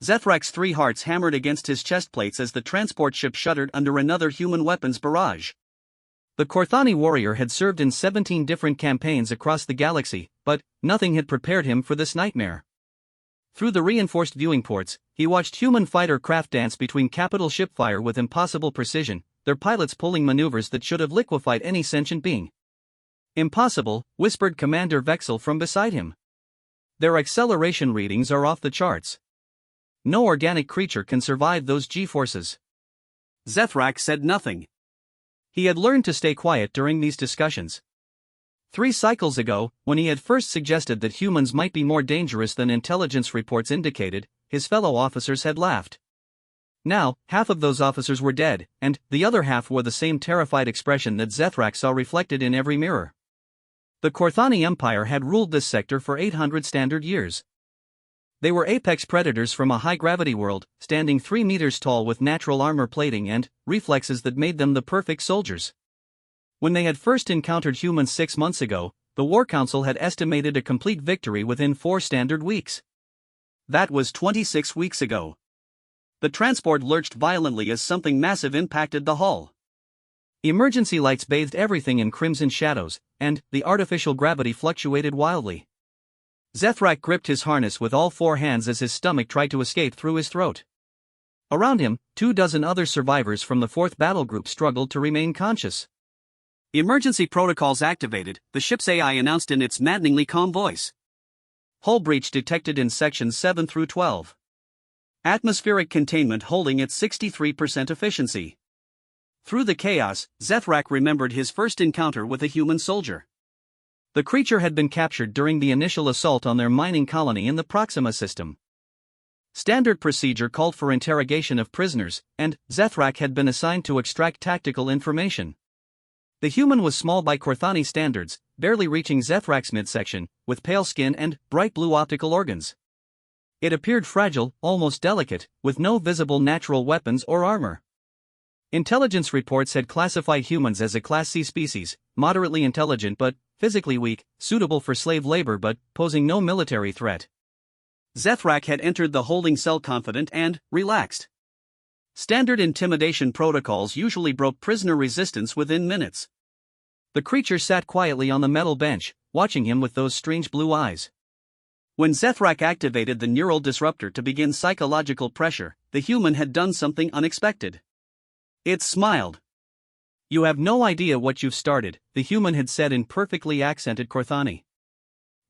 Zethrak's 3 hearts hammered against his chest plates as the transport ship shuddered under another human weapons barrage. The Korthani warrior had served in 17 different campaigns across the galaxy, but nothing had prepared him for this nightmare. Through the reinforced viewing ports, he watched human fighter craft dance between capital ship fire with impossible precision, their pilots pulling maneuvers that should have liquefied any sentient being. "Impossible," whispered Commander Vexel from beside him. "Their acceleration readings are off the charts. No organic creature can survive those G-forces." Zethrak said nothing. He had learned to stay quiet during these discussions. 3 cycles ago, when he had first suggested that humans might be more dangerous than intelligence reports indicated, his fellow officers had laughed. Now, half of those officers were dead, and the other half wore the same terrified expression that Zethrak saw reflected in every mirror. The Korthani Empire had ruled this sector for 800 standard years. They were apex predators from a high-gravity world, standing 3 meters tall with natural armor plating and reflexes that made them the perfect soldiers. When they had first encountered humans 6 months ago, the War Council had estimated a complete victory within 4 standard weeks. That was 26 weeks ago. The transport lurched violently as something massive impacted the hull. Emergency lights bathed everything in crimson shadows, and the artificial gravity fluctuated wildly. Zethrak gripped his harness with all 4 hands as his stomach tried to escape through his throat. Around him, 24 other survivors from the 4th Battle Group struggled to remain conscious. "Emergency protocols activated," the ship's AI announced in its maddeningly calm voice. "Hull breach detected in sections 7 through 12. Atmospheric containment holding at 63% efficiency." Through the chaos, Zethrak remembered his first encounter with a human soldier. The creature had been captured during the initial assault on their mining colony in the Proxima system. Standard procedure called for interrogation of prisoners, and Zethrak had been assigned to extract tactical information. The human was small by Korthani standards, barely reaching Zethrak's midsection, with pale skin and bright blue optical organs. It appeared fragile, almost delicate, with no visible natural weapons or armor. Intelligence reports had classified humans as a Class C species, moderately intelligent but physically weak, suitable for slave labor but posing no military threat. Zethrak had entered the holding cell confident and relaxed. Standard intimidation protocols usually broke prisoner resistance within minutes. The creature sat quietly on the metal bench, watching him with those strange blue eyes. When Zethrak activated the neural disruptor to begin psychological pressure, the human had done something unexpected. It smiled. "You have no idea what you've started," the human had said in perfectly accented Korthani.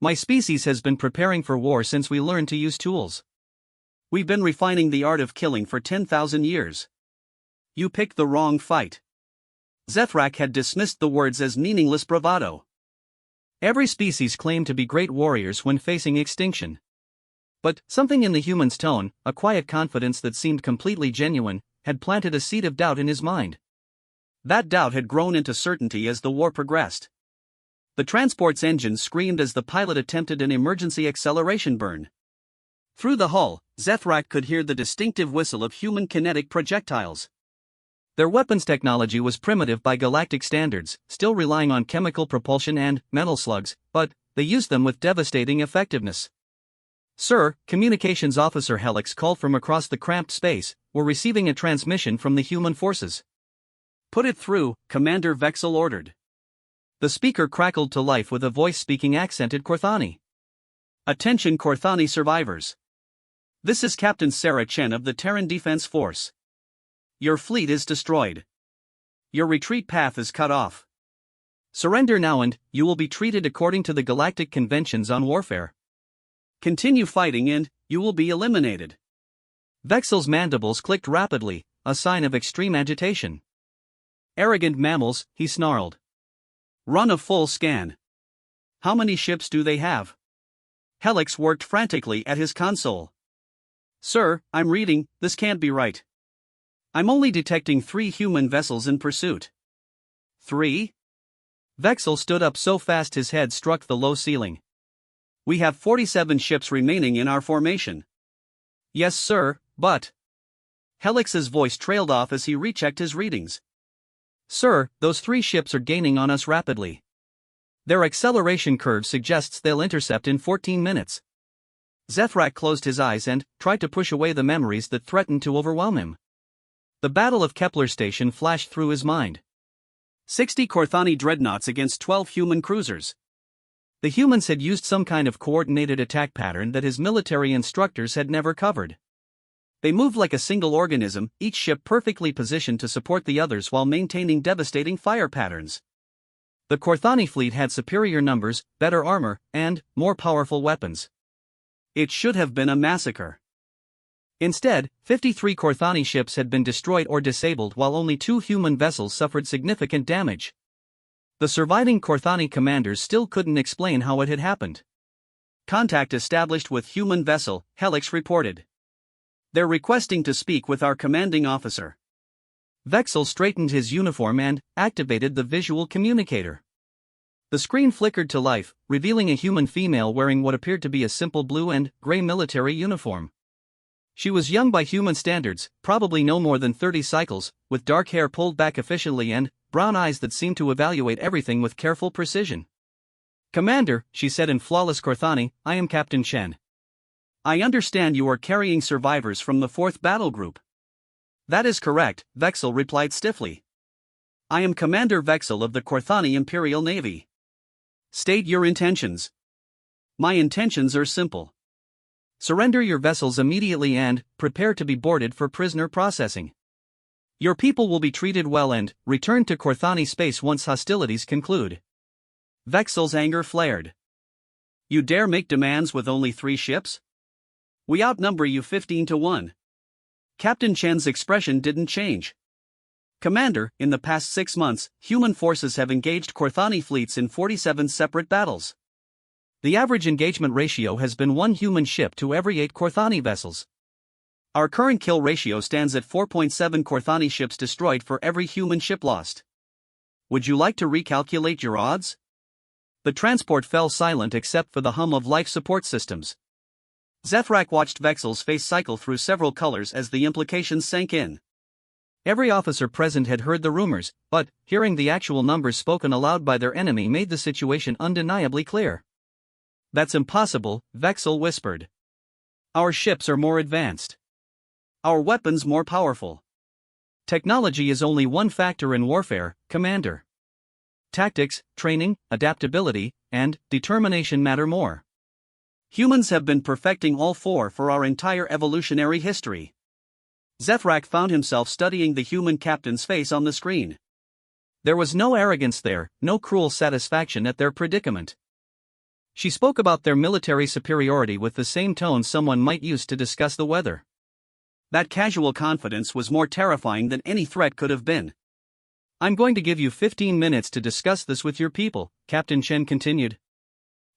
"My species has been preparing for war since we learned to use tools. We've been refining the art of killing for 10,000 years. You picked the wrong fight." Zethrak had dismissed the words as meaningless bravado. Every species claimed to be great warriors when facing extinction. But something in the human's tone, a quiet confidence that seemed completely genuine, had planted a seed of doubt in his mind. That doubt had grown into certainty as the war progressed. The transport's engines screamed as the pilot attempted an emergency acceleration burn. Through the hull, Zethrak could hear the distinctive whistle of human kinetic projectiles. Their weapons technology was primitive by galactic standards, still relying on chemical propulsion and metal slugs, but they used them with devastating effectiveness. "Sir," communications officer Helix called from across the cramped space, "we're receiving a transmission from the human forces." "Put it through," Commander Vexel ordered. The speaker crackled to life with a voice speaking accented Korthani. "Attention Korthani survivors. This is Captain Sarah Chen of the Terran Defense Force. Your fleet is destroyed. Your retreat path is cut off. Surrender now and you will be treated according to the galactic conventions on warfare. Continue fighting and you will be eliminated." Vexel's mandibles clicked rapidly, a sign of extreme agitation. "Arrogant mammals," he snarled. "Run a full scan. How many ships do they have?" Helix worked frantically at his console. "Sir, I'm reading, this can't be right. I'm only detecting 3 human vessels in pursuit." 3? Vexel stood up so fast his head struck the low ceiling. "We have 47 ships remaining in our formation." "Yes, sir, but..." Helix's voice trailed off as he rechecked his readings. "Sir, those 3 ships are gaining on us rapidly. Their acceleration curve suggests they'll intercept in 14 minutes. Zethrak closed his eyes and tried to push away the memories that threatened to overwhelm him. The Battle of Kepler Station flashed through his mind. 60 Korthani dreadnoughts against 12 human cruisers. The humans had used some kind of coordinated attack pattern that his military instructors had never covered. They moved like a single organism, each ship perfectly positioned to support the others while maintaining devastating fire patterns. The Korthani fleet had superior numbers, better armor, and more powerful weapons. It should have been a massacre. Instead, 53 Korthani ships had been destroyed or disabled while only 2 human vessels suffered significant damage. The surviving Korthani commanders still couldn't explain how it had happened. Contact established with human vessel, Helix reported. They're requesting to speak with our commanding officer. Vexel straightened his uniform and activated the visual communicator. The screen flickered to life, revealing a human female wearing what appeared to be a simple blue and gray military uniform. She was young by human standards, probably no more than 30 cycles, with dark hair pulled back efficiently and brown eyes that seemed to evaluate everything with careful precision. "Commander," she said in flawless Korthani, "I am Captain Chen. I understand you are carrying survivors from the 4th Battle Group." "That is correct," Vexel replied stiffly. "I am Commander Vexel of the Korthani Imperial Navy." "State your intentions." "My intentions are simple. Surrender your vessels immediately and prepare to be boarded for prisoner processing. Your people will be treated well and return to Korthani space once hostilities conclude." Vexel's anger flared. "You dare make demands with only 3 ships? We outnumber you 15 to 1. Captain Chen's expression didn't change. "Commander, in the past 6 months, human forces have engaged Korthani fleets in 47 separate battles. The average engagement ratio has been 1 human ship to every 8 Korthani vessels. Our current kill ratio stands at 4.7 Korthani ships destroyed for every human ship lost. Would you like to recalculate your odds?" The transport fell silent except for the hum of life support systems. Zethrak watched Vexel's face cycle through several colors as the implications sank in. Every officer present had heard the rumors, but hearing the actual numbers spoken aloud by their enemy made the situation undeniably clear. "That's impossible," Vexel whispered. "Our ships are more advanced. Our weapons more powerful. Technology is only one factor in warfare, Commander. Tactics, training, adaptability, and determination matter more. Humans have been perfecting all 4 for our entire evolutionary history." Zethrak found himself studying the human captain's face on the screen. There was no arrogance there, no cruel satisfaction at their predicament. She spoke about their military superiority with the same tone someone might use to discuss the weather. That casual confidence was more terrifying than any threat could have been. "I'm going to give you 15 minutes to discuss this with your people," Captain Chen continued.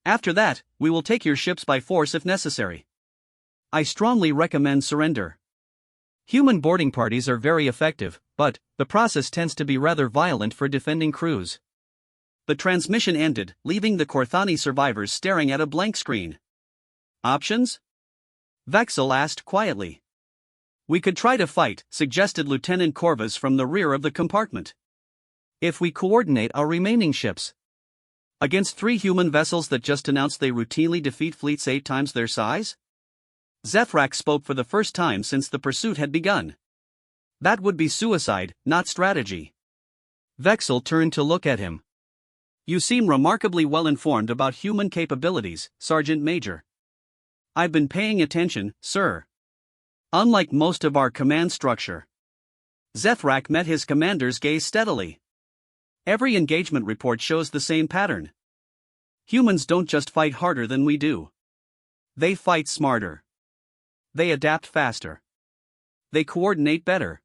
"After that, we will take your ships by force if necessary. I strongly recommend surrender. Human boarding parties are very effective, but the process tends to be rather violent for defending crews." The transmission ended, leaving the Korthani survivors staring at a blank screen. "Options?" Vexel asked quietly. "We could try to fight," suggested Lieutenant Corvus from the rear of the compartment. "If we coordinate our remaining ships against 3 human vessels that just announced they routinely defeat fleets 8 times their size?" Zethrak spoke for the first time since the pursuit had begun. "That would be suicide, not strategy." Vexel turned to look at him. "You seem remarkably well informed about human capabilities, Sergeant Major." "I've been paying attention, sir. Unlike most of our command structure." Zethrak met his commander's gaze steadily. "Every engagement report shows the same pattern. Humans don't just fight harder than we do. They fight smarter. They adapt faster. They coordinate better.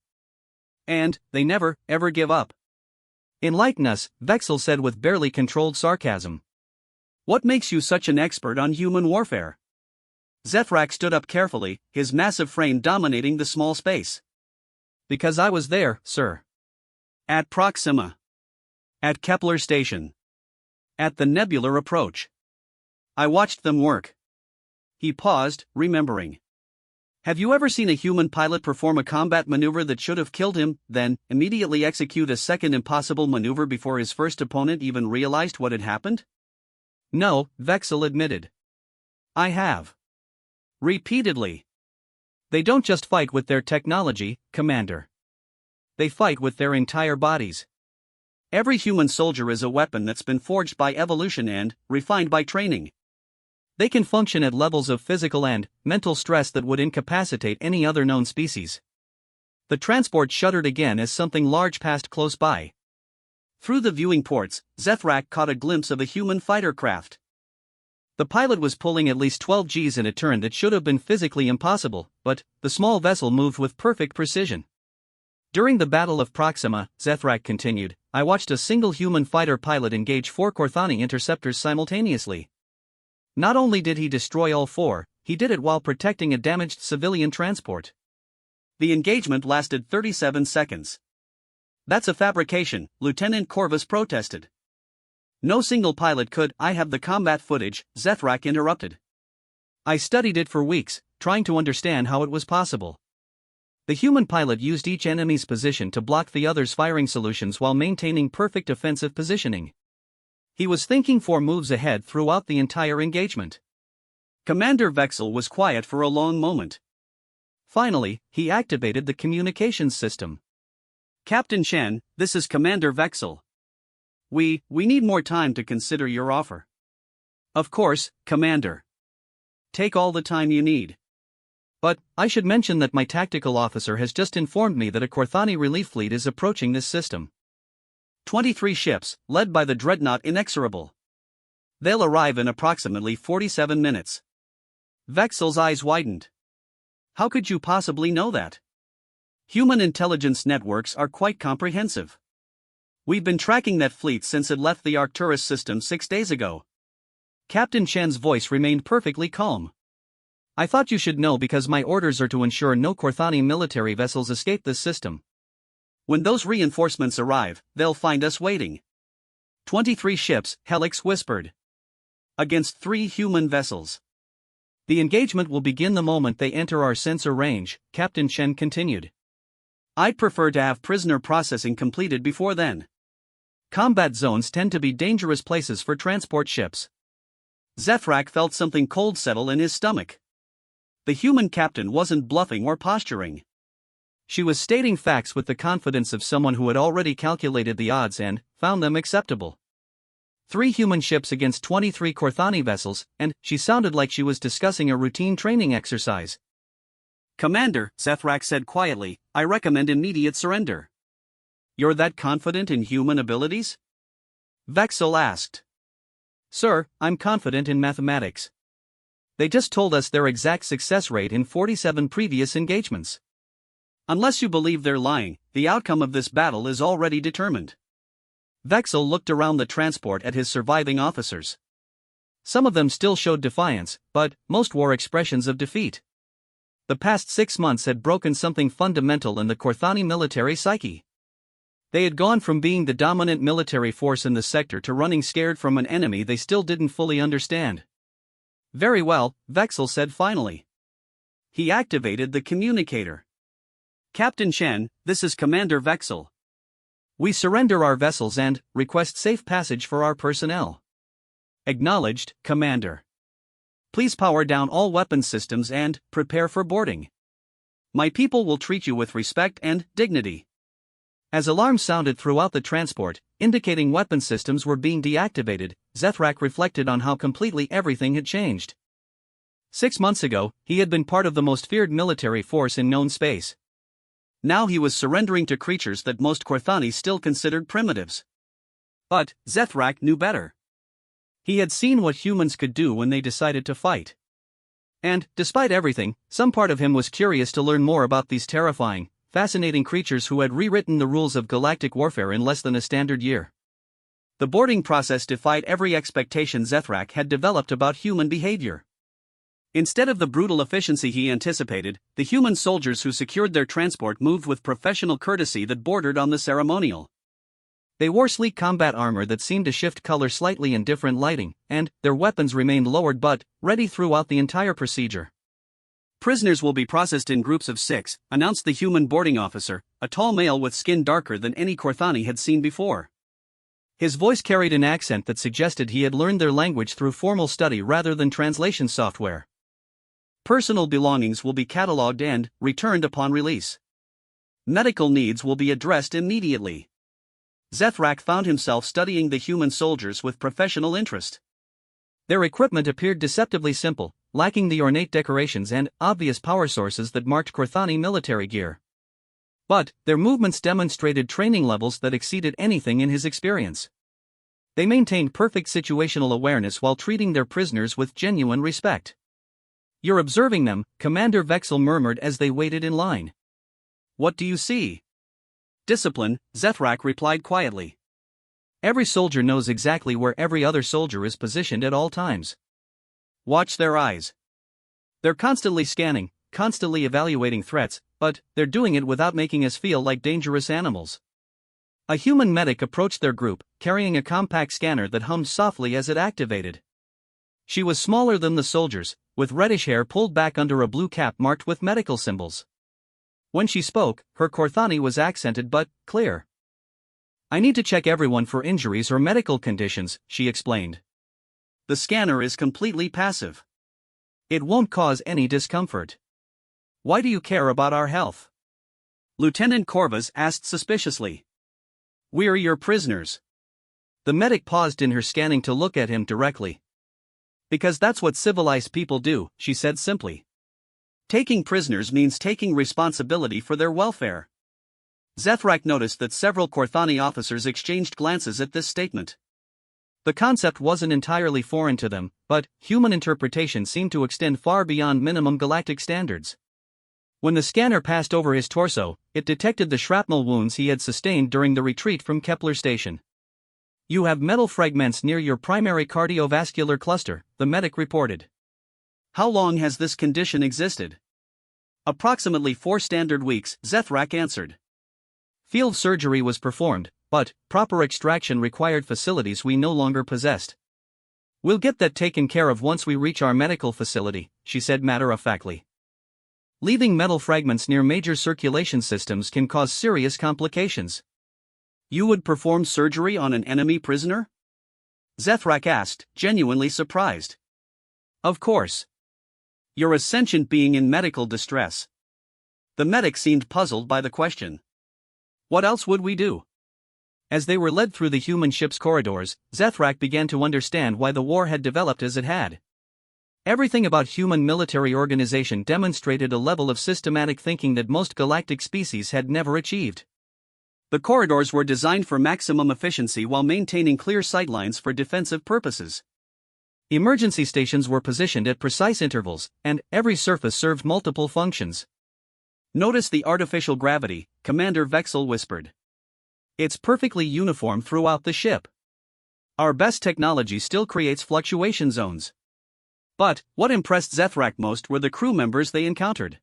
And they never, ever give up." "Enlighten us," Vexel said with barely controlled sarcasm. "What makes you such an expert on human warfare?" Zethrak stood up carefully, his massive frame dominating the small space. "Because I was there, sir. At Proxima. At Kepler Station. At the nebular approach. I watched them work." He paused, remembering. "Have you ever seen a human pilot perform a combat maneuver that should have killed him, then immediately execute a second impossible maneuver before his first opponent even realized what had happened?" "No," Vexel admitted. "I have. Repeatedly. They don't just fight with their technology, Commander. They fight with their entire bodies. Every human soldier is a weapon that's been forged by evolution and refined by training. They can function at levels of physical and mental stress that would incapacitate any other known species. The transport shuddered again as something large passed close by. Through the viewing ports, Zethrak caught a glimpse of a human fighter craft. The pilot was pulling at least 12 Gs in a turn that should have been physically impossible, but the small vessel moved with perfect precision. During the Battle of Proxima, Zethrak continued, I watched a single human fighter pilot engage 4 Corthani interceptors simultaneously. Not only did he destroy all 4, he did it while protecting a damaged civilian transport. The engagement lasted 37 seconds. That's a fabrication, Lieutenant Corvus protested. No single pilot could. I have the combat footage, Zethrak interrupted. I studied it for weeks, trying to understand how it was possible. The human pilot used each enemy's position to block the other's firing solutions while maintaining perfect offensive positioning. He was thinking 4 moves ahead throughout the entire engagement. Commander Vexel was quiet for a long moment. Finally, he activated the communications system. Captain Chen, this is Commander Vexel. We need more time to consider your offer. Of course, Commander. Take all the time you need. But, I should mention that my tactical officer has just informed me that a Corthani relief fleet is approaching this system. 23 ships, led by the dreadnought Inexorable. They'll arrive in approximately 47 minutes. Vexel's eyes widened. How could you possibly know that? Human intelligence networks are quite comprehensive. We've been tracking that fleet since it left the Arcturus system 6 days ago. Captain Chen's voice remained perfectly calm. I thought you should know because my orders are to ensure no Corthani military vessels escape this system. When those reinforcements arrive, they'll find us waiting. 23 ships, Helix whispered. Against 3 human vessels. The engagement will begin the moment they enter our sensor range, Captain Chen continued. I'd prefer to have prisoner processing completed before then. Combat zones tend to be dangerous places for transport ships. Zethrak felt something cold settle in his stomach. The human captain wasn't bluffing or posturing. She was stating facts with the confidence of someone who had already calculated the odds and found them acceptable. 3 human ships against 23 Corthani vessels, and she sounded like she was discussing a routine training exercise. Commander, Zethrak said quietly, I recommend immediate surrender. You're that confident in human abilities? Vexel asked. Sir, I'm confident in mathematics. They just told us their exact success rate in 47 previous engagements. Unless you believe they're lying, the outcome of this battle is already determined. Vexel looked around the transport at his surviving officers. Some of them still showed defiance, but most wore expressions of defeat. The past 6 months had broken something fundamental in the Corthani military psyche. They had gone from being the dominant military force in the sector to running scared from an enemy they still didn't fully understand. Very well, Vexel said finally. He activated the communicator. Captain Chen, this is Commander Vexel. We surrender our vessels and request safe passage for our personnel. Acknowledged, Commander. Please power down all weapon systems and prepare for boarding. My people will treat you with respect and dignity. As alarms sounded throughout the transport, indicating weapon systems were being deactivated, Zethrak reflected on how completely everything had changed. 6 months ago, he had been part of the most feared military force in known space. Now he was surrendering to creatures that most Corthani still considered primitives. But Zethrak knew better. He had seen what humans could do when they decided to fight. And, despite everything, some part of him was curious to learn more about these terrifying, fascinating creatures who had rewritten the rules of galactic warfare in less than a standard year. The boarding process defied every expectation Zethrak had developed about human behavior. Instead of the brutal efficiency he anticipated, the human soldiers who secured their transport moved with professional courtesy that bordered on the ceremonial. They wore sleek combat armor that seemed to shift color slightly in different lighting, and their weapons remained lowered but ready throughout the entire procedure. Prisoners will be processed in groups of 6, announced the human boarding officer, a tall male with skin darker than any Corthani had seen before. His voice carried an accent that suggested he had learned their language through formal study rather than translation software. Personal belongings will be catalogued and returned upon release. Medical needs will be addressed immediately. Zethrak found himself studying the human soldiers with professional interest. Their equipment appeared deceptively simple, lacking the ornate decorations and obvious power sources that marked Korthani military gear. But their movements demonstrated training levels that exceeded anything in his experience. They maintained perfect situational awareness while treating their prisoners with genuine respect. "You're observing them," Commander Vexel murmured as they waited in line. "What do you see?" "Discipline," Zethrak replied quietly. "Every soldier knows exactly where every other soldier is positioned at all times. Watch their eyes. They're constantly scanning, constantly evaluating threats, but they're doing it without making us feel like dangerous animals." A human medic approached their group, carrying a compact scanner that hummed softly as it activated. She was smaller than the soldiers, with reddish hair pulled back under a blue cap marked with medical symbols. When she spoke, her Korthani was accented but clear. "I need to check everyone for injuries or medical conditions," she explained. "The scanner is completely passive. It won't cause any discomfort." "Why do you care about our health?" Lieutenant Corvus asked suspiciously. "We're your prisoners." The medic paused in her scanning to look at him directly. "Because that's what civilized people do," she said simply. "Taking prisoners means taking responsibility for their welfare." Zethrak noticed that several Korthani officers exchanged glances at this statement. The concept wasn't entirely foreign to them, but human interpretation seemed to extend far beyond minimum galactic standards. When the scanner passed over his torso, it detected the shrapnel wounds he had sustained during the retreat from Kepler Station. "You have metal fragments near your primary cardiovascular cluster," the medic reported. "How long has this condition existed?" "Approximately 4 standard weeks," Zethrak answered. "Field surgery was performed, but proper extraction required facilities we no longer possessed. We'll get that taken care of once we reach our medical facility," she said matter-of-factly. Leaving metal fragments near major circulation systems can cause serious complications. "You would perform surgery on an enemy prisoner?" Zethrak asked, genuinely surprised. "Of course. You're a sentient being in medical distress." The medic seemed puzzled by the question. "What else would we do?" As they were led through the human ship's corridors, Zethrak began to understand why the war had developed as it had. Everything about human military organization demonstrated a level of systematic thinking that most galactic species had never achieved. The corridors were designed for maximum efficiency while maintaining clear sightlines for defensive purposes. Emergency stations were positioned at precise intervals, and every surface served multiple functions. "Notice the artificial gravity," Commander Vexel whispered. "It's perfectly uniform throughout the ship. Our best technology still creates fluctuation zones." But what impressed Zethrak most were the crew members they encountered.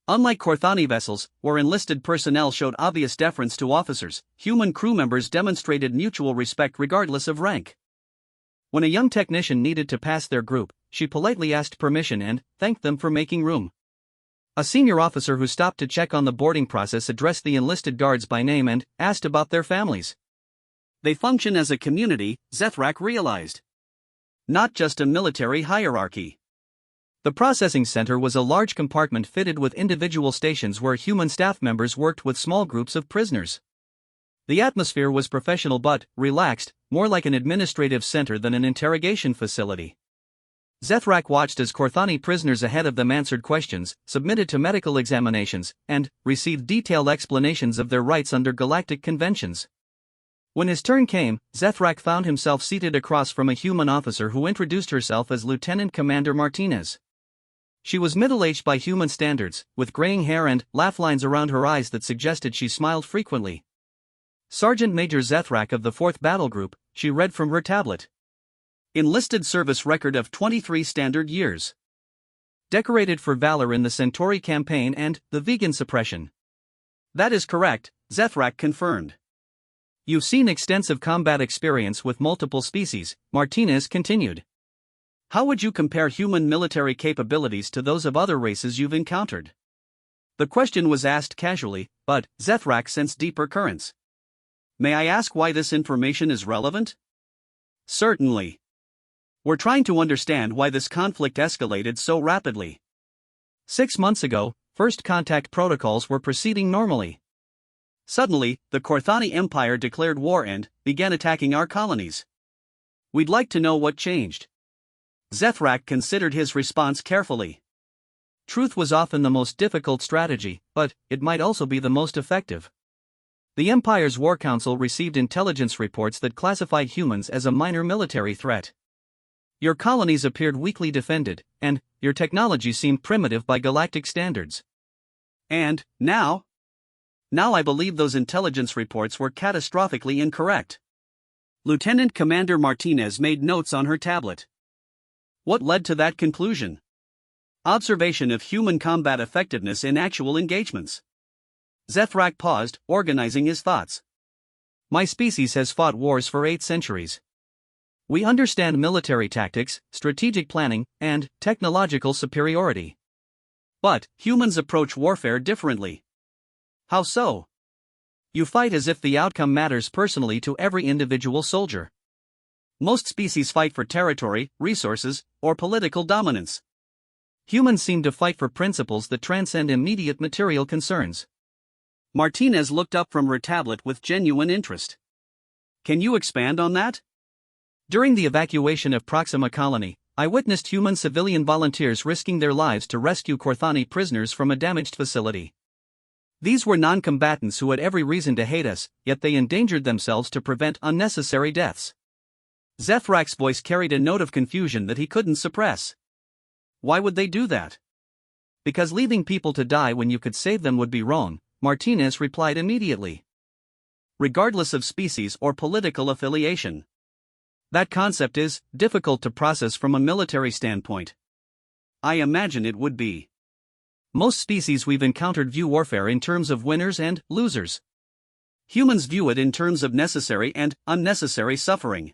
Unlike Korthani vessels, where enlisted personnel showed obvious deference to officers, human crew members demonstrated mutual respect regardless of rank. When a young technician needed to pass their group, she politely asked permission and thanked them for making room. A senior officer who stopped to check on the boarding process addressed the enlisted guards by name and asked about their families. They function as a community, Zethrak realized. Not just a military hierarchy. The processing center was a large compartment fitted with individual stations where human staff members worked with small groups of prisoners. The atmosphere was professional but relaxed, more like an administrative center than an interrogation facility. Zethrak watched as Korthani prisoners ahead of them answered questions, submitted to medical examinations, and received detailed explanations of their rights under galactic conventions. When his turn came, Zethrak found himself seated across from a human officer who introduced herself as Lieutenant Commander Martinez. She was middle-aged by human standards, with graying hair and laugh lines around her eyes that suggested she smiled frequently. "Sergeant Major Zethrak of the 4th Battle Group," she read from her tablet. "Enlisted service record of 23 standard years. Decorated for valor in the Centauri campaign and the vegan suppression." "That is correct," Zethrak confirmed. "You've seen extensive combat experience with multiple species," Martinez continued. "How would you compare human military capabilities to those of other races you've encountered?" The question was asked casually, but Zethrak sensed deeper currents. "May I ask why this information is relevant?" "Certainly. We're trying to understand why this conflict escalated so rapidly. 6 months ago, first contact protocols were proceeding normally. Suddenly, the Korthani Empire declared war and began attacking our colonies. We'd like to know what changed. Zethrak considered his response carefully. Truth was often the most difficult strategy, but it might also be the most effective. The Empire's War Council received intelligence reports that classified humans as a minor military threat. Your colonies appeared weakly defended, and your technology seemed primitive by galactic standards. And now I believe those intelligence reports were catastrophically incorrect. Lieutenant Commander Martinez made notes on her tablet. What led to that conclusion? Observation of human combat effectiveness in actual engagements. Zethrak paused, organizing his thoughts. My species has fought wars for 8 centuries. We understand military tactics, strategic planning, and technological superiority. But humans approach warfare differently. How so? You fight as if the outcome matters personally to every individual soldier. Most species fight for territory, resources, or political dominance. Humans seem to fight for principles that transcend immediate material concerns. Martinez looked up from her tablet with genuine interest. Can you expand on that? During the evacuation of Proxima Colony, I witnessed human civilian volunteers risking their lives to rescue Korthani prisoners from a damaged facility. These were non-combatants who had every reason to hate us, yet they endangered themselves to prevent unnecessary deaths. Zethrak's voice carried a note of confusion that he couldn't suppress. Why would they do that? Because leaving people to die when you could save them would be wrong, Martinez replied immediately. Regardless of species or political affiliation. That concept is difficult to process from a military standpoint. I imagine it would be. Most species we've encountered view warfare in terms of winners and losers. Humans view it in terms of necessary and unnecessary suffering.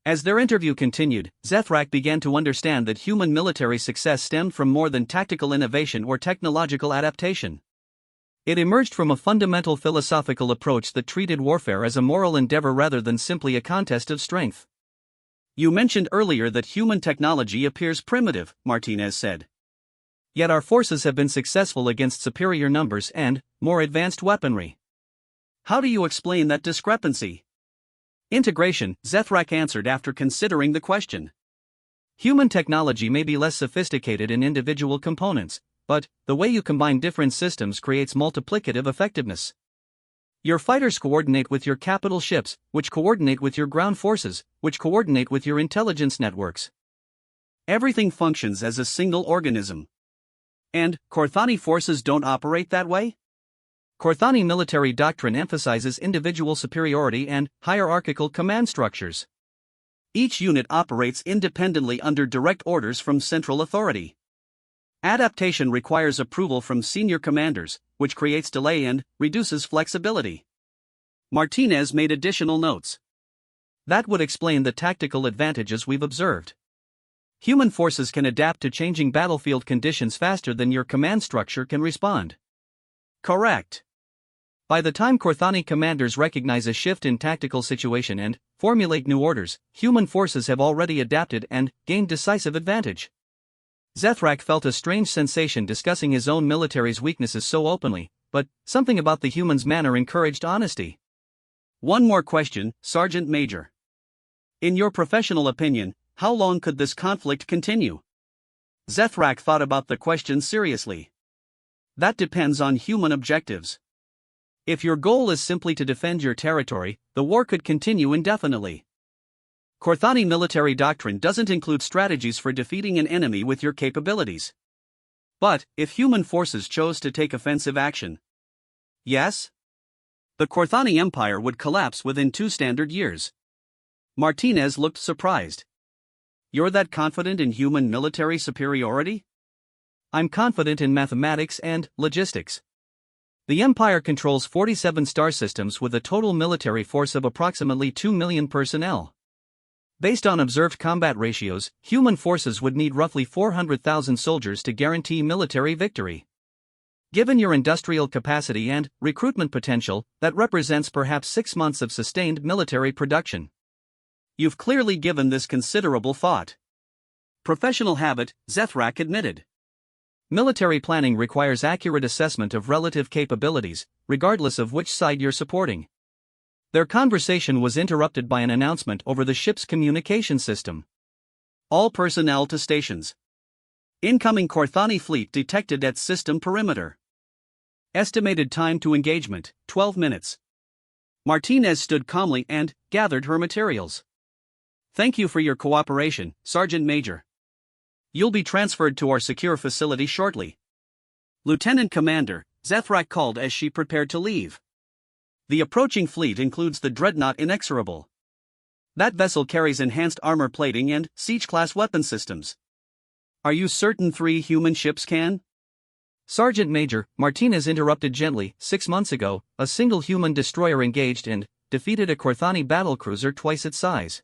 As their interview continued, Zethrak began to understand that human military success stemmed from more than tactical innovation or technological adaptation. It emerged from a fundamental philosophical approach that treated warfare as a moral endeavor rather than simply a contest of strength. You mentioned earlier that human technology appears primitive, Martinez said. Yet our forces have been successful against superior numbers and more advanced weaponry. How do you explain that discrepancy? Integration, Zethrak answered after considering the question. Human technology may be less sophisticated in individual components, but the way you combine different systems creates multiplicative effectiveness. Your fighters coordinate with your capital ships, which coordinate with your ground forces, which coordinate with your intelligence networks. Everything functions as a single organism. And Korthani forces don't operate that way? Korthani military doctrine emphasizes individual superiority and hierarchical command structures. Each unit operates independently under direct orders from central authority. Adaptation requires approval from senior commanders, which creates delay and reduces flexibility. Martinez made additional notes. That would explain the tactical advantages we've observed. Human forces can adapt to changing battlefield conditions faster than your command structure can respond. Correct. By the time Korthani commanders recognize a shift in tactical situation and formulate new orders, human forces have already adapted and gained decisive advantage. Zethrak felt a strange sensation discussing his own military's weaknesses so openly, but something about the human's manner encouraged honesty. One more question, Sergeant Major. In your professional opinion, how long could this conflict continue? Zethrak thought about the question seriously. That depends on human objectives. If your goal is simply to defend your territory, the war could continue indefinitely. Korthani military doctrine doesn't include strategies for defeating an enemy with your capabilities. But, if human forces chose to take offensive action, yes? The Korthani Empire would collapse within 2 standard years. Martinez looked surprised. You're that confident in human military superiority? I'm confident in mathematics and logistics. The Empire controls 47 star systems with a total military force of approximately 2 million personnel. Based on observed combat ratios, human forces would need roughly 400,000 soldiers to guarantee military victory. Given your industrial capacity and recruitment potential, that represents perhaps 6 months of sustained military production. You've clearly given this considerable thought. Professional habit, Zethrak admitted. military planning requires accurate assessment of relative capabilities, regardless of which side you're supporting. Their conversation was interrupted by an announcement over the ship's communication system. All personnel to stations. Incoming Korthani fleet detected at system perimeter. Estimated time to engagement, 12 minutes. Martinez stood calmly and gathered her materials. Thank you for your cooperation, Sergeant Major. You'll be transferred to our secure facility shortly. Lieutenant Commander, Zethrak called as she prepared to leave. The approaching fleet includes the dreadnought Inexorable. That vessel carries enhanced armor plating and siege-class weapon systems. Are you certain 3 human ships can? Sergeant Major, Martinez interrupted gently. 6 months ago, a single human destroyer engaged and defeated a Korthani battlecruiser twice its size.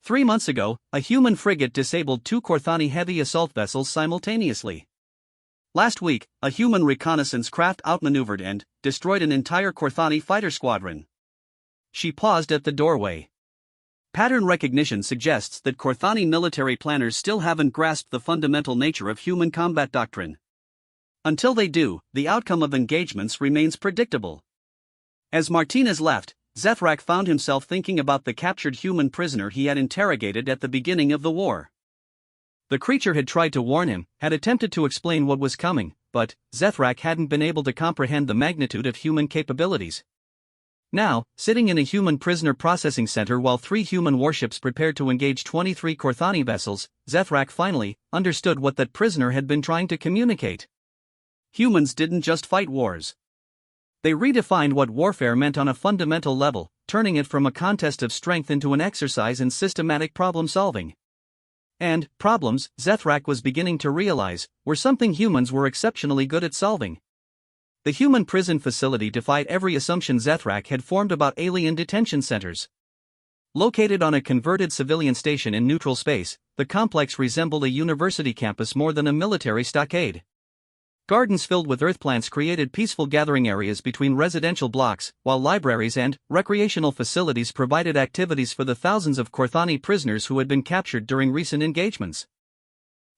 3 months ago, a human frigate disabled 2 Korthani heavy assault vessels simultaneously. Last week, a human reconnaissance craft outmaneuvered and destroyed an entire Korthani fighter squadron. She paused at the doorway. Pattern recognition suggests that Korthani military planners still haven't grasped the fundamental nature of human combat doctrine. Until they do, the outcome of engagements remains predictable. As Martinez left, Zethrak found himself thinking about the captured human prisoner he had interrogated at the beginning of the war. The creature had tried to warn him, had attempted to explain what was coming, but Zethrak hadn't been able to comprehend the magnitude of human capabilities. Now, sitting in a human prisoner processing center while 3 human warships prepared to engage 23 Korthani vessels, Zethrak finally understood what that prisoner had been trying to communicate. Humans didn't just fight wars. They redefined what warfare meant on a fundamental level, turning it from a contest of strength into an exercise in systematic problem-solving. And problems, Zethrak was beginning to realize, were something humans were exceptionally good at solving. The human prison facility defied every assumption Zethrak had formed about alien detention centers. Located on a converted civilian station in neutral space, the complex resembled a university campus more than a military stockade. Gardens filled with earth plants created peaceful gathering areas between residential blocks, while libraries and recreational facilities provided activities for the thousands of Korthani prisoners who had been captured during recent engagements.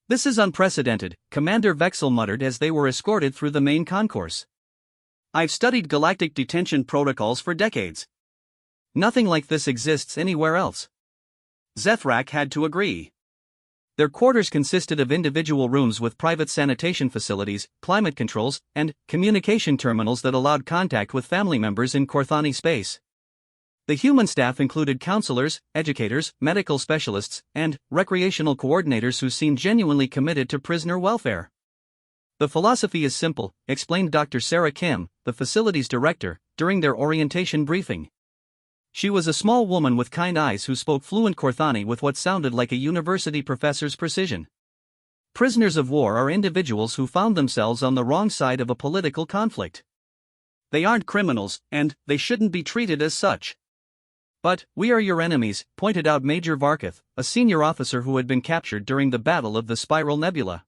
This is unprecedented, Commander Vexel muttered as they were escorted through the main concourse. I've studied galactic detention protocols for decades. Nothing like this exists anywhere else. Zethrak had to agree. Their quarters consisted of individual rooms with private sanitation facilities, climate controls, and communication terminals that allowed contact with family members in Korthani space. The human staff included counselors, educators, medical specialists, and recreational coordinators who seemed genuinely committed to prisoner welfare. The philosophy is simple, explained Dr. Sarah Kim, the facility's director, during their orientation briefing. She was a small woman with kind eyes who spoke fluent Korthani with what sounded like a university professor's precision. Prisoners of war are individuals who found themselves on the wrong side of a political conflict. They aren't criminals, and they shouldn't be treated as such. But we are your enemies, pointed out Major Varkath, a senior officer who had been captured during the Battle of the Spiral Nebula.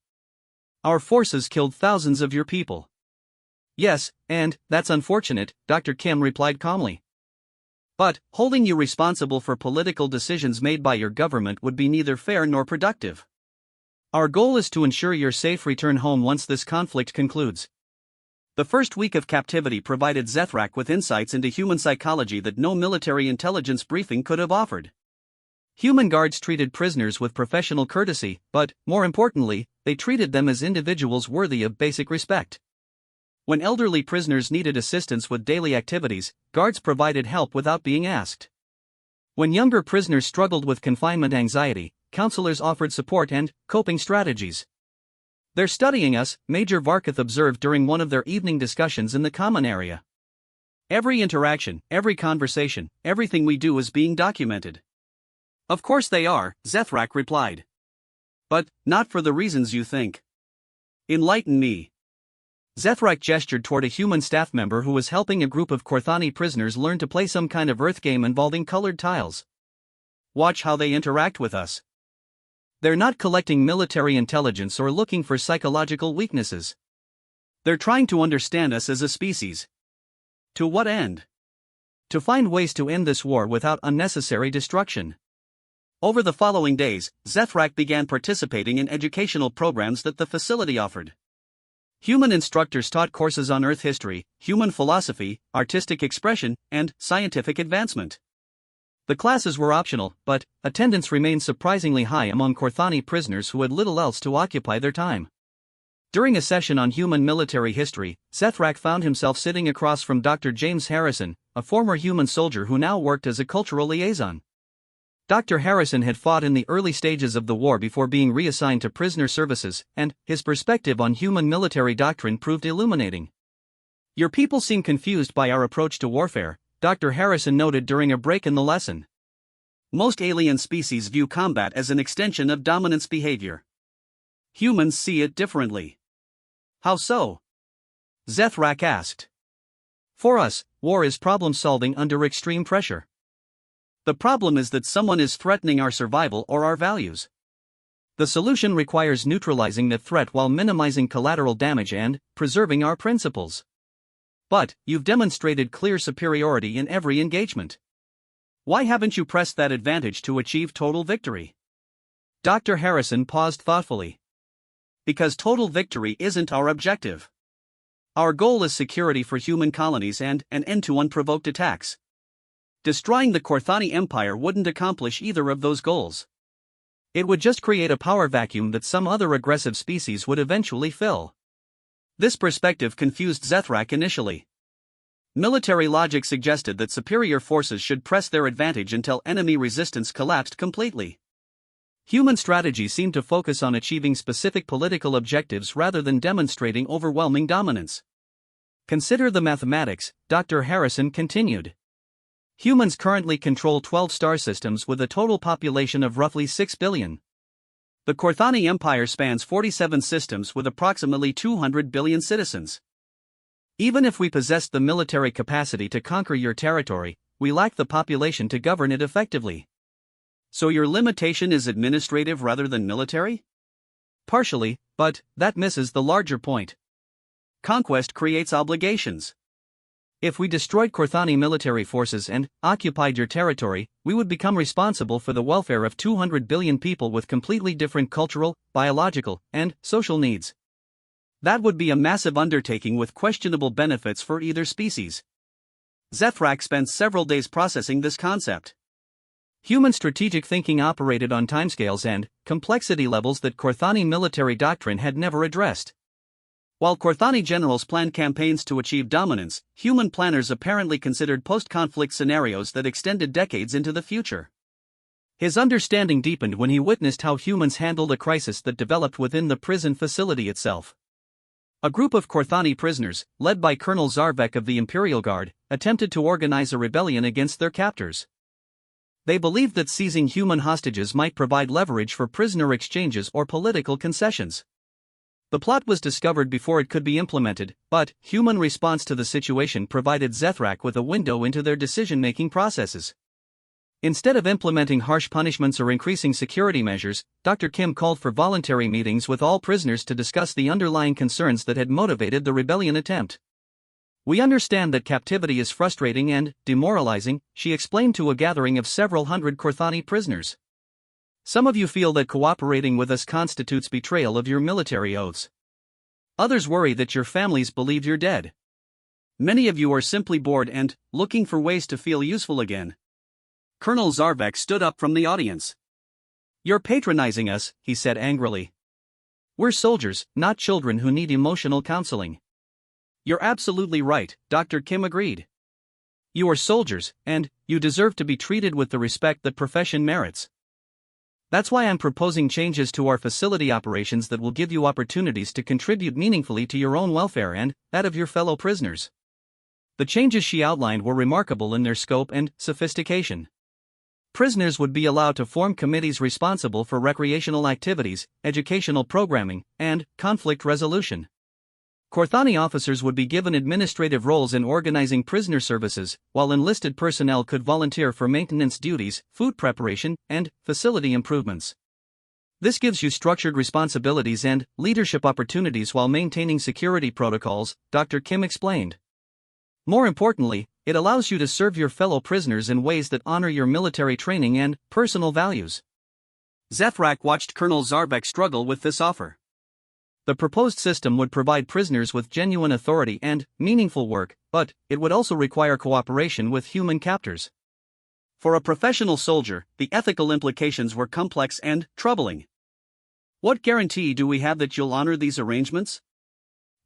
Our forces killed thousands of your people. Yes, and that's unfortunate, Dr. Kim replied calmly. But holding you responsible for political decisions made by your government would be neither fair nor productive. Our goal is to ensure your safe return home once this conflict concludes. The first week of captivity provided Zethrak with insights into human psychology that no military intelligence briefing could have offered. Human guards treated prisoners with professional courtesy, but, more importantly, they treated them as individuals worthy of basic respect. When elderly prisoners needed assistance with daily activities, guards provided help without being asked. When younger prisoners struggled with confinement anxiety, counselors offered support and coping strategies. They're studying us, Major Varkath observed during one of their evening discussions in the common area. Every interaction, every conversation, everything we do is being documented. Of course they are, Zethrak replied. But not for the reasons you think. Enlighten me. Zethrak gestured toward a human staff member who was helping a group of Korthani prisoners learn to play some kind of earth game involving colored tiles. Watch how they interact with us. They're not collecting military intelligence or looking for psychological weaknesses. They're trying to understand us as a species. To what end? To find ways to end this war without unnecessary destruction. Over the following days, Zethrak began participating in educational programs that the facility offered. Human instructors taught courses on Earth history, human philosophy, artistic expression, and scientific advancement. The classes were optional, but attendance remained surprisingly high among Korthani prisoners who had little else to occupy their time. During a session on human military history, Zethrak found himself sitting across from Dr. James Harrison, a former human soldier who now worked as a cultural liaison. Dr. Harrison had fought in the early stages of the war before being reassigned to prisoner services, and his perspective on human military doctrine proved illuminating. "Your people seem confused by our approach to warfare," Dr. Harrison noted during a break in the lesson. "Most alien species view combat as an extension of dominance behavior. Humans see it differently." "How so?" Zethrak asked. "For us, war is problem-solving under extreme pressure. The problem is that someone is threatening our survival or our values. The solution requires neutralizing the threat while minimizing collateral damage and preserving our principles. But you've demonstrated clear superiority in every engagement. Why haven't you pressed that advantage to achieve total victory?" Dr. Harrison paused thoughtfully. "Because total victory isn't our objective. Our goal is security for human colonies and an end to unprovoked attacks. Destroying the Korthani Empire wouldn't accomplish either of those goals. It would just create a power vacuum that some other aggressive species would eventually fill." This perspective confused Zethrak initially. Military logic suggested that superior forces should press their advantage until enemy resistance collapsed completely. Human strategy seemed to focus on achieving specific political objectives rather than demonstrating overwhelming dominance. "Consider the mathematics," Dr. Harrison continued. "Humans currently control 12 star systems with a total population of roughly 6 billion. The Korthani Empire spans 47 systems with approximately 200 billion citizens. Even if we possessed the military capacity to conquer your territory, we lack the population to govern it effectively." "So your limitation is administrative rather than military?" "Partially, but that misses the larger point. Conquest creates obligations. If we destroyed Korthani military forces and occupied your territory, we would become responsible for the welfare of 200 billion people with completely different cultural, biological, and social needs. That would be a massive undertaking with questionable benefits for either species." Zethrak spent several days processing this concept. Human strategic thinking operated on timescales and complexity levels that Korthani military doctrine had never addressed. While Korthani generals planned campaigns to achieve dominance, human planners apparently considered post-conflict scenarios that extended decades into the future. His understanding deepened when he witnessed how humans handled a crisis that developed within the prison facility itself. A group of Korthani prisoners, led by Colonel Zarvek of the Imperial Guard, attempted to organize a rebellion against their captors. They believed that seizing human hostages might provide leverage for prisoner exchanges or political concessions. The plot was discovered before it could be implemented, but human response to the situation provided Zethrak with a window into their decision-making processes. Instead of implementing harsh punishments or increasing security measures, Dr. Kim called for voluntary meetings with all prisoners to discuss the underlying concerns that had motivated the rebellion attempt. "We understand that captivity is frustrating and demoralizing," she explained to a gathering of several hundred Korthani prisoners. "Some of you feel that cooperating with us constitutes betrayal of your military oaths. Others worry that your families believe you're dead. Many of you are simply bored and looking for ways to feel useful again." Colonel Zarvek stood up from the audience. "You're patronizing us," he said angrily. "We're soldiers, not children who need emotional counseling." "You're absolutely right," Dr. Kim agreed. "You are soldiers, and you deserve to be treated with the respect that profession merits. That's why I'm proposing changes to our facility operations that will give you opportunities to contribute meaningfully to your own welfare and that of your fellow prisoners." The changes she outlined were remarkable in their scope and sophistication. Prisoners would be allowed to form committees responsible for recreational activities, educational programming, and conflict resolution. Korthani officers would be given administrative roles in organizing prisoner services, while enlisted personnel could volunteer for maintenance duties, food preparation, and facility improvements. This gives you structured responsibilities and leadership opportunities while maintaining security protocols, Dr. Kim explained. More importantly, it allows you to serve your fellow prisoners in ways that honor your military training and personal values. Zethrak watched Colonel Zarvek struggle with this offer. The proposed system would provide prisoners with genuine authority and meaningful work, but it would also require cooperation with human captors. For a professional soldier, the ethical implications were complex and troubling. What guarantee do we have that you'll honor these arrangements?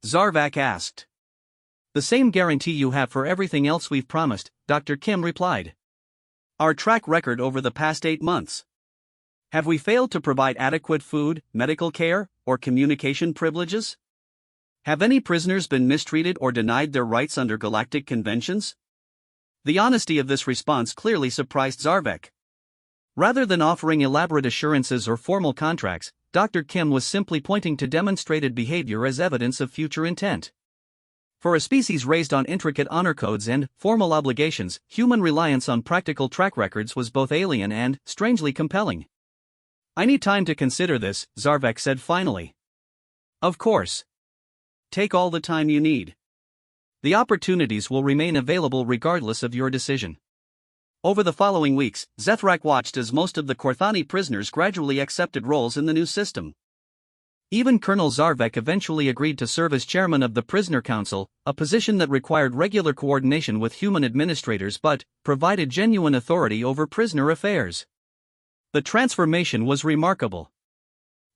Zarvak asked. The same guarantee you have for everything else we've promised, Dr. Kim replied. Our track record over the past 8 months. Have we failed to provide adequate food, medical care, or communication privileges? Have any prisoners been mistreated or denied their rights under galactic conventions? The honesty of this response clearly surprised Zarvek. Rather than offering elaborate assurances or formal contracts, Dr. Kim was simply pointing to demonstrated behavior as evidence of future intent. For a species raised on intricate honor codes and formal obligations, human reliance on practical track records was both alien and strangely compelling. I need time to consider this, Zarvek said finally. Of course. Take all the time you need. The opportunities will remain available regardless of your decision. Over the following weeks, Zethrak watched as most of the Korthani prisoners gradually accepted roles in the new system. Even Colonel Zarvek eventually agreed to serve as chairman of the Prisoner Council, a position that required regular coordination with human administrators but provided genuine authority over prisoner affairs. The transformation was remarkable.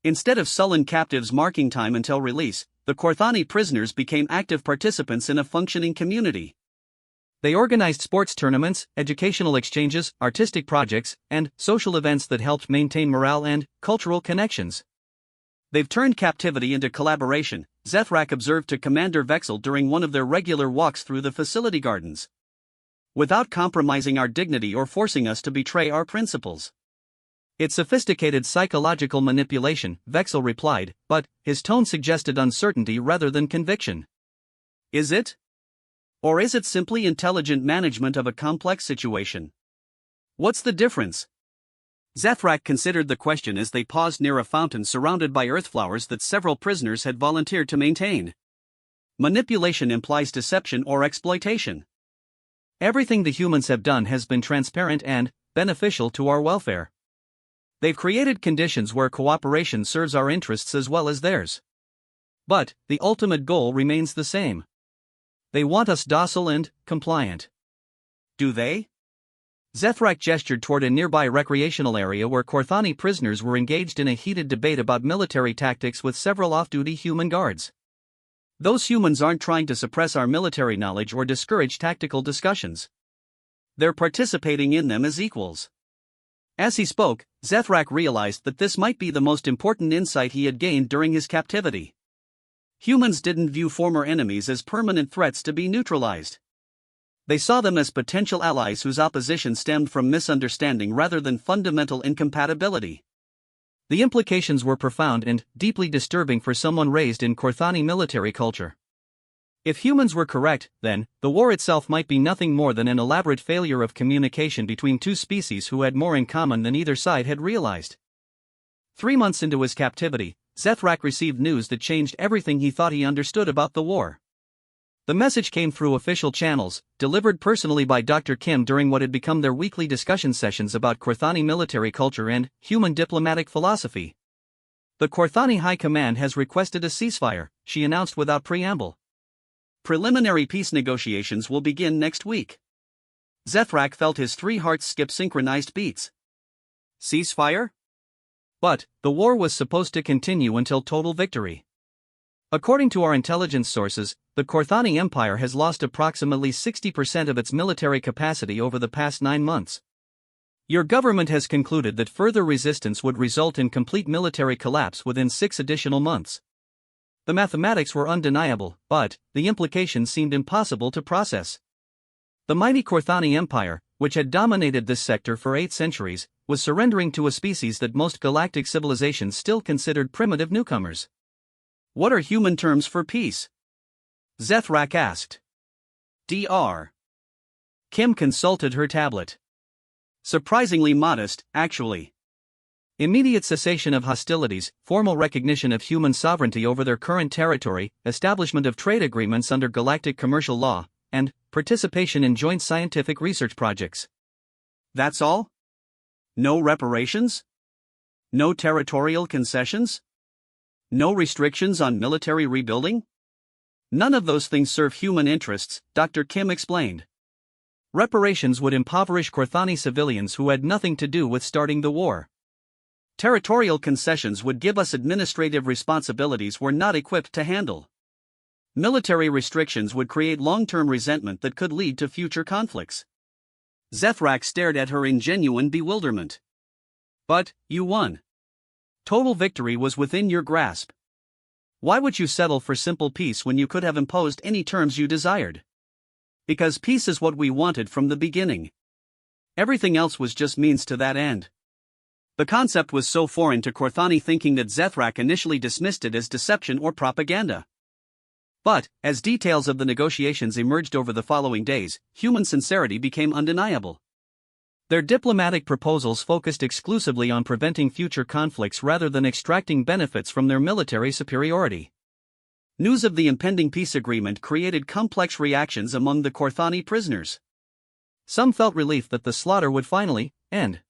Instead of sullen captives marking time until release, the Korthani prisoners became active participants in a functioning community. They organized sports tournaments, educational exchanges, artistic projects, and social events that helped maintain morale and cultural connections. They've turned captivity into collaboration, Zethrak observed to Commander Vexel during one of their regular walks through the facility gardens. Without compromising our dignity or forcing us to betray our principles. It's sophisticated psychological manipulation, Vexel replied, but his tone suggested uncertainty rather than conviction. Is it? Or is it simply intelligent management of a complex situation? What's the difference? Zethrak considered the question as they paused near a fountain surrounded by earthflowers that several prisoners had volunteered to maintain. Manipulation implies deception or exploitation. Everything the humans have done has been transparent and beneficial to our welfare. They've created conditions where cooperation serves our interests as well as theirs. But the ultimate goal remains the same. They want us docile and compliant. Do they? Zethrak gestured toward a nearby recreational area where Korthani prisoners were engaged in a heated debate about military tactics with several off-duty human guards. Those humans aren't trying to suppress our military knowledge or discourage tactical discussions. They're participating in them as equals. As he spoke, Zethrak realized that this might be the most important insight he had gained during his captivity. Humans didn't view former enemies as permanent threats to be neutralized. They saw them as potential allies whose opposition stemmed from misunderstanding rather than fundamental incompatibility. The implications were profound and deeply disturbing for someone raised in Korthani military culture. If humans were correct, then the war itself might be nothing more than an elaborate failure of communication between two species who had more in common than either side had realized. 3 months into his captivity, Zethrak received news that changed everything he thought he understood about the war. The message came through official channels, delivered personally by Dr. Kim during what had become their weekly discussion sessions about Korthani military culture and human diplomatic philosophy. The Korthani High Command has requested a ceasefire, she announced without preamble. Preliminary peace negotiations will begin next week. Zethrak felt his 3 hearts skip synchronized beats. Ceasefire? But the war was supposed to continue until total victory. According to our intelligence sources, the Korthani Empire has lost approximately 60% of its military capacity over the past 9 months. Your government has concluded that further resistance would result in complete military collapse within 6 additional months. The mathematics were undeniable, but the implications seemed impossible to process. The mighty Korthani Empire, which had dominated this sector for 8 centuries, was surrendering to a species that most galactic civilizations still considered primitive newcomers. What are human terms for peace? Zethrak asked. Dr. Kim consulted her tablet. Surprisingly modest, actually. Immediate cessation of hostilities, formal recognition of human sovereignty over their current territory, establishment of trade agreements under galactic commercial law, and participation in joint scientific research projects. That's all? No reparations? No territorial concessions? No restrictions on military rebuilding? None of those things serve human interests, Dr. Kim explained. Reparations would impoverish Korthani civilians who had nothing to do with starting the war. Territorial concessions would give us administrative responsibilities we're not equipped to handle. Military restrictions would create long-term resentment that could lead to future conflicts. Zethrak stared at her in genuine bewilderment. But, you won. Total victory was within your grasp. Why would you settle for simple peace when you could have imposed any terms you desired? Because peace is what we wanted from the beginning. Everything else was just means to that end. The concept was so foreign to Korthani thinking that Zethrak initially dismissed it as deception or propaganda. But, as details of the negotiations emerged over the following days, human sincerity became undeniable. Their diplomatic proposals focused exclusively on preventing future conflicts rather than extracting benefits from their military superiority. News of the impending peace agreement created complex reactions among the Korthani prisoners. Some felt relief that the slaughter would finally end.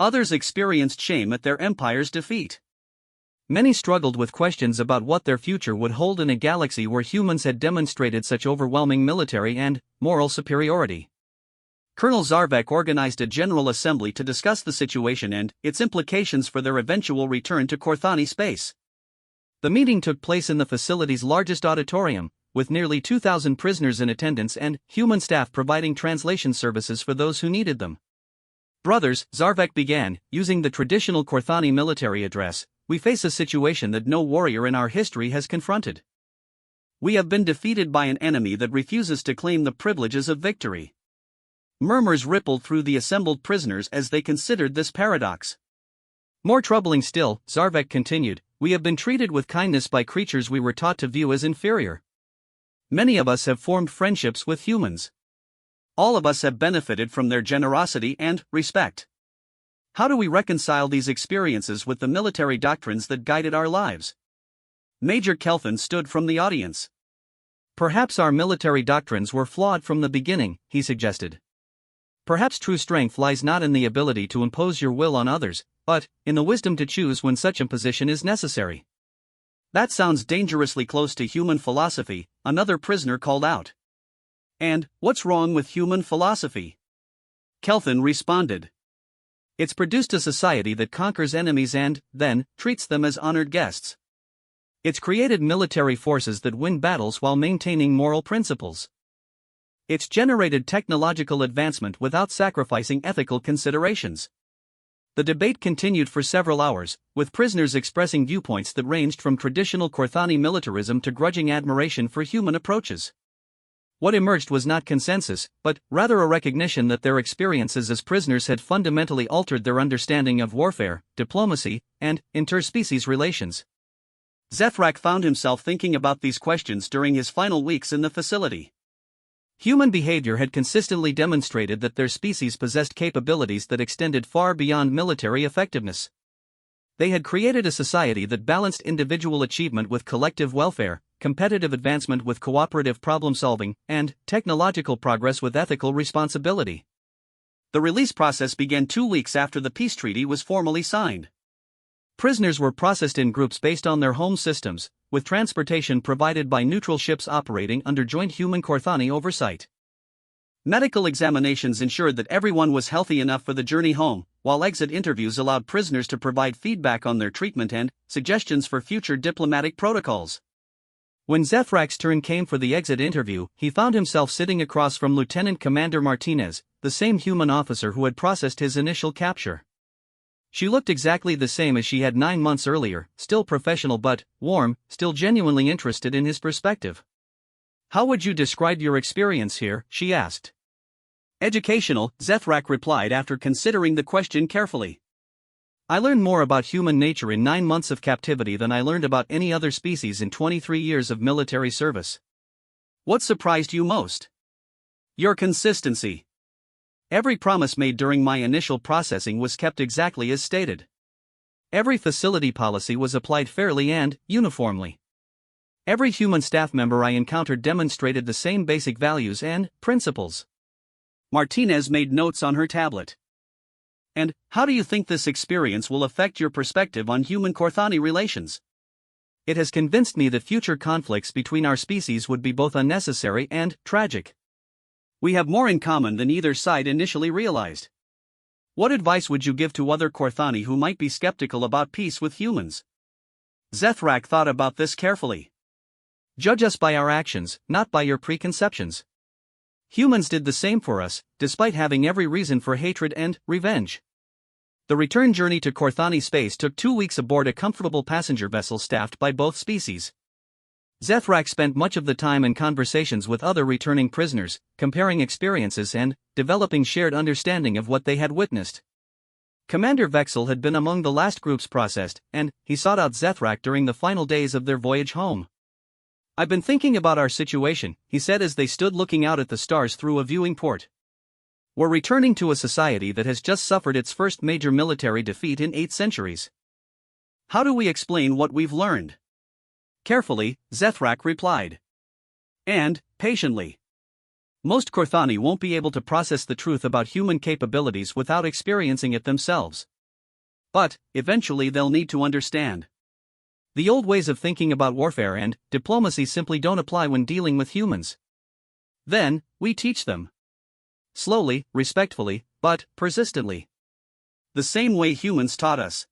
Others experienced shame at their empire's defeat. Many struggled with questions about what their future would hold in a galaxy where humans had demonstrated such overwhelming military and moral superiority. Colonel Zarvek organized a general assembly to discuss the situation and its implications for their eventual return to Korthani space. The meeting took place in the facility's largest auditorium, with nearly 2,000 prisoners in attendance and human staff providing translation services for those who needed them. Brothers, Zarvek began, using the traditional Korthani military address, we face a situation that no warrior in our history has confronted. We have been defeated by an enemy that refuses to claim the privileges of victory. Murmurs rippled through the assembled prisoners as they considered this paradox. More troubling still, Zarvek continued, we have been treated with kindness by creatures we were taught to view as inferior. Many of us have formed friendships with humans. All of us have benefited from their generosity and respect. How do we reconcile these experiences with the military doctrines that guided our lives? Major Kelvin stood from the audience. Perhaps our military doctrines were flawed from the beginning, he suggested. Perhaps true strength lies not in the ability to impose your will on others, but in the wisdom to choose when such imposition is necessary. That sounds dangerously close to human philosophy, another prisoner called out. And what's wrong with human philosophy? Kelvin responded. It's produced a society that conquers enemies and, then, treats them as honored guests. It's created military forces that win battles while maintaining moral principles. It's generated technological advancement without sacrificing ethical considerations. The debate continued for several hours, with prisoners expressing viewpoints that ranged from traditional Korthani militarism to grudging admiration for human approaches. What emerged was not consensus, but rather a recognition that their experiences as prisoners had fundamentally altered their understanding of warfare, diplomacy, and interspecies relations. Zethrak found himself thinking about these questions during his final weeks in the facility. Human behavior had consistently demonstrated that their species possessed capabilities that extended far beyond military effectiveness. They had created a society that balanced individual achievement with collective welfare, competitive advancement with cooperative problem-solving, and technological progress with ethical responsibility. The release process began 2 weeks after the peace treaty was formally signed. Prisoners were processed in groups based on their home systems, with transportation provided by neutral ships operating under joint human-Korthani oversight. Medical examinations ensured that everyone was healthy enough for the journey home, while exit interviews allowed prisoners to provide feedback on their treatment and suggestions for future diplomatic protocols. When Zethrak's turn came for the exit interview, he found himself sitting across from Lieutenant Commander Martinez, the same human officer who had processed his initial capture. She looked exactly the same as she had 9 months earlier, still professional but warm, still genuinely interested in his perspective. How would you describe your experience here? She asked. Educational, Zethrak replied after considering the question carefully. I learned more about human nature in 9 months of captivity than I learned about any other species in 23 years of military service. What surprised you most? Your consistency. Every promise made during my initial processing was kept exactly as stated. Every facility policy was applied fairly and uniformly. Every human staff member I encountered demonstrated the same basic values and principles. Martinez made notes on her tablet. And how do you think this experience will affect your perspective on human-Korthani relations? It has convinced me that future conflicts between our species would be both unnecessary and tragic. We have more in common than either side initially realized. What advice would you give to other Korthani who might be skeptical about peace with humans? Zethrak thought about this carefully. Judge us by our actions, not by your preconceptions. Humans did the same for us, despite having every reason for hatred and revenge. The return journey to Korthani space took 2 weeks aboard a comfortable passenger vessel staffed by both species. Zethrak spent much of the time in conversations with other returning prisoners, comparing experiences and developing shared understanding of what they had witnessed. Commander Vexel had been among the last groups processed, and he sought out Zethrak during the final days of their voyage home. I've been thinking about our situation, he said as they stood looking out at the stars through a viewing port. We're returning to a society that has just suffered its first major military defeat in 8 centuries. How do we explain what we've learned? Carefully, Zethrak replied. And patiently. Most Korthani won't be able to process the truth about human capabilities without experiencing it themselves. But, eventually they'll need to understand. The old ways of thinking about warfare and diplomacy simply don't apply when dealing with humans. Then, we teach them. Slowly, respectfully, but persistently. The same way humans taught us.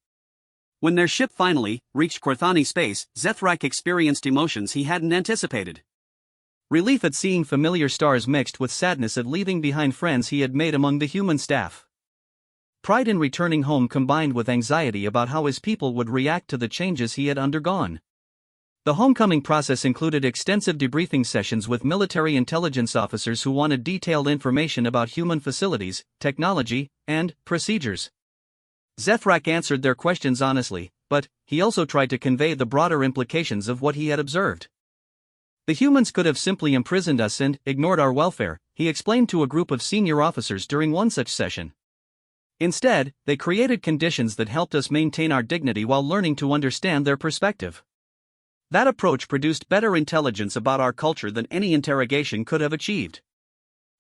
When their ship finally reached Korthani space, Zethrak experienced emotions he hadn't anticipated. Relief at seeing familiar stars mixed with sadness at leaving behind friends he had made among the human staff. Pride in returning home combined with anxiety about how his people would react to the changes he had undergone. The homecoming process included extensive debriefing sessions with military intelligence officers who wanted detailed information about human facilities, technology, and procedures. Zethrak answered their questions honestly, but he also tried to convey the broader implications of what he had observed. The humans could have simply imprisoned us and ignored our welfare, he explained to a group of senior officers during one such session. Instead, they created conditions that helped us maintain our dignity while learning to understand their perspective. That approach produced better intelligence about our culture than any interrogation could have achieved.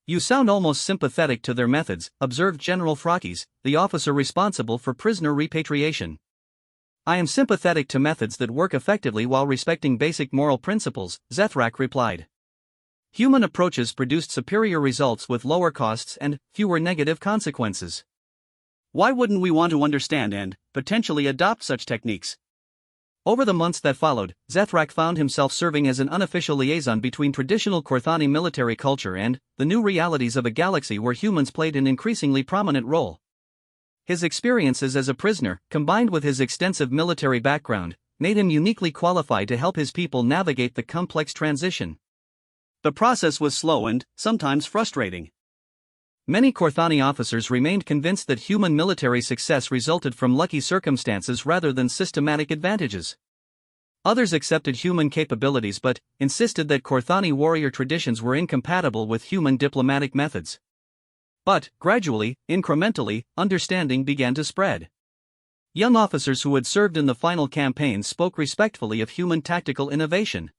You sound almost sympathetic to their methods, observed General Frakis, the officer responsible for prisoner repatriation. I am sympathetic to methods that work effectively while respecting basic moral principles, Zethrak replied. Human approaches produced superior results with lower costs and fewer negative consequences. Why wouldn't we want to understand and potentially adopt such techniques? Over the months that followed, Zethrak found himself serving as an unofficial liaison between traditional Korthani military culture and the new realities of a galaxy where humans played an increasingly prominent role. His experiences as a prisoner, combined with his extensive military background, made him uniquely qualified to help his people navigate the complex transition. The process was slow and sometimes frustrating. Many Korthani officers remained convinced that human military success resulted from lucky circumstances rather than systematic advantages. Others accepted human capabilities but insisted that Korthani warrior traditions were incompatible with human diplomatic methods. But, gradually, incrementally, understanding began to spread. Young officers who had served in the final campaigns spoke respectfully of human tactical innovation.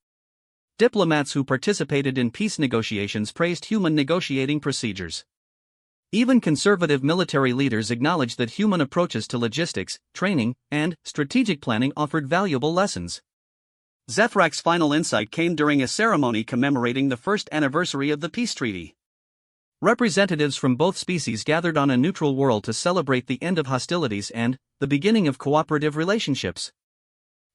Diplomats who participated in peace negotiations praised human negotiating procedures. Even conservative military leaders acknowledged that human approaches to logistics, training, and strategic planning offered valuable lessons. Zethrak's final insight came during a ceremony commemorating the first anniversary of the peace treaty. Representatives from both species gathered on a neutral world to celebrate the end of hostilities and the beginning of cooperative relationships.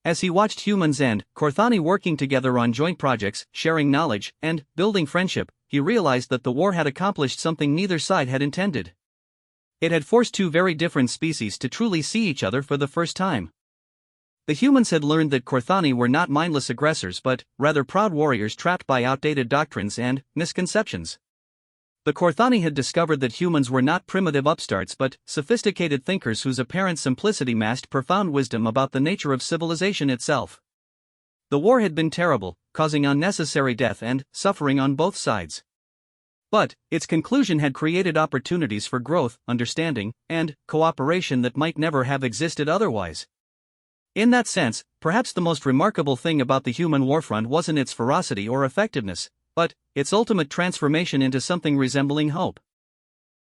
As he watched humans and Korthani working together on joint projects, sharing knowledge, and building friendship, he realized that the war had accomplished something neither side had intended. It had forced 2 very different species to truly see each other for the first time. The humans had learned that Korthani were not mindless aggressors but rather proud warriors trapped by outdated doctrines and misconceptions. The Korthani had discovered that humans were not primitive upstarts but sophisticated thinkers whose apparent simplicity masked profound wisdom about the nature of civilization itself. The war had been terrible, causing unnecessary death and suffering on both sides. But its conclusion had created opportunities for growth, understanding, and cooperation that might never have existed otherwise. In that sense, perhaps the most remarkable thing about the human warfront wasn't its ferocity or effectiveness, but its ultimate transformation into something resembling hope.